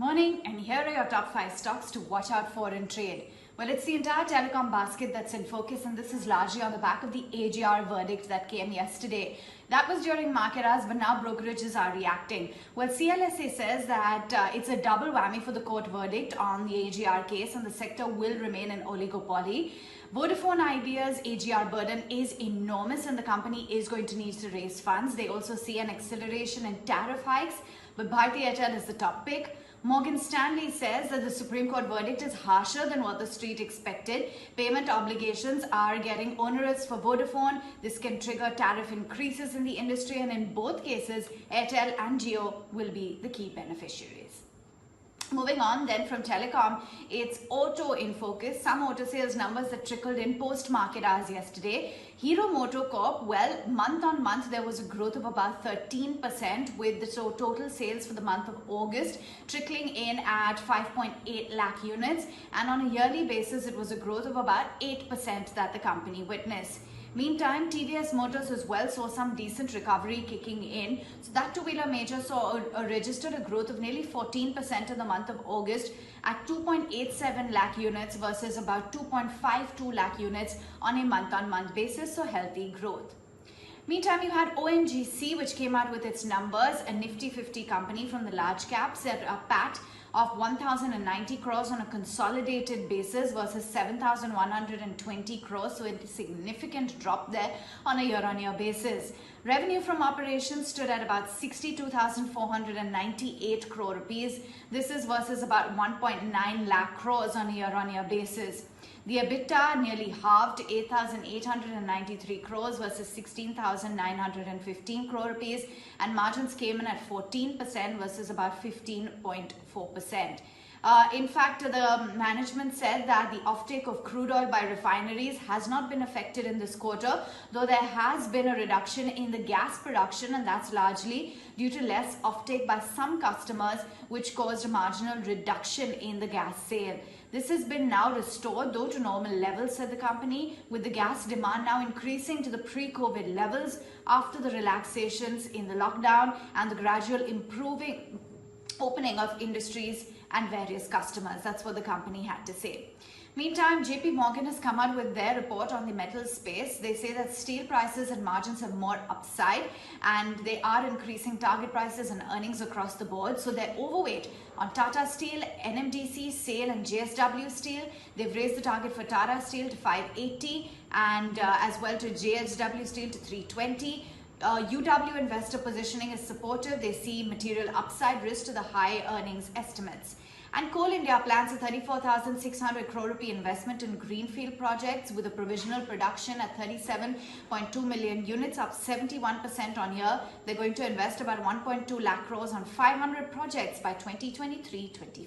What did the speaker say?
Morning, and here are your top 5 stocks to watch out for in trade. Well, it's the entire telecom basket that's in focus, and this is largely on the back of the AGR verdict that came yesterday. That was during market hours, but now brokerages are reacting. Well, CLSA says that it's a double whammy for the court verdict on the AGR case, and the sector will remain an oligopoly. Vodafone Idea's AGR burden is enormous, and the company is going to need to raise funds. They also see an acceleration in tariff hikes, but Bharti Airtel is the top pick. Morgan Stanley says that the Supreme Court verdict is harsher than what the street expected. Payment obligations are getting onerous for Vodafone. This can trigger tariff increases in the industry, and in both cases, Airtel and Jio will be the key beneficiaries. Moving on then from telecom, it's auto in focus. Some auto sales numbers that trickled in post-market hours yesterday. Hero MotoCorp, well, month on month there was a growth of about 13% with the total sales for the month of August trickling in at 5.8 lakh units, and on a yearly basis it was a growth of about 8% that the company witnessed. Meantime, TVS Motors as well saw some decent recovery kicking in. So that two-wheeler major registered a growth of nearly 14% in the month of August at 2.87 lakh units versus about 2.52 lakh units on a month-on-month basis, so healthy growth. Meantime, you had ONGC, which came out with its numbers, a Nifty 50 company from the large caps at a PAT of 1,090 crores on a consolidated basis versus 7,120 crores, so a significant drop there on a year-on-year basis. Revenue from operations stood at about 62,498 crore rupees. This is versus about 1.9 lakh crores on a year-on-year basis. The EBITDA nearly halved, 8,893 crores versus 16,915 crore rupees, and margins came in at 14% versus about 15.4%. In fact, the management said that the offtake of crude oil by refineries has not been affected in this quarter, though there has been a reduction in the gas production, and that's largely due to less offtake by some customers, which caused a marginal reduction in the gas sale. This has been now restored, though, to normal levels, said the company, with the gas demand now increasing to the pre-COVID levels after the relaxations in the lockdown and the gradual opening of industries and various customers. That's what the company had to say. Meantime, JP Morgan has come out with their report on the metal space. They say that steel prices and margins have more upside, and they are increasing target prices and earnings across the board. So they're overweight on Tata Steel, NMDC, SAIL and JSW Steel. They've raised the target for Tata Steel to 580 and as well to JSW Steel to 320. UW investor positioning is supportive. They see material upside risk to the high earnings estimates. And Coal India plans a 34,600 crore rupee investment in greenfield projects with a provisional production at 37.2 million units, up 71% on year. They're going to invest about 1.2 lakh crores on 500 projects by 2023-24.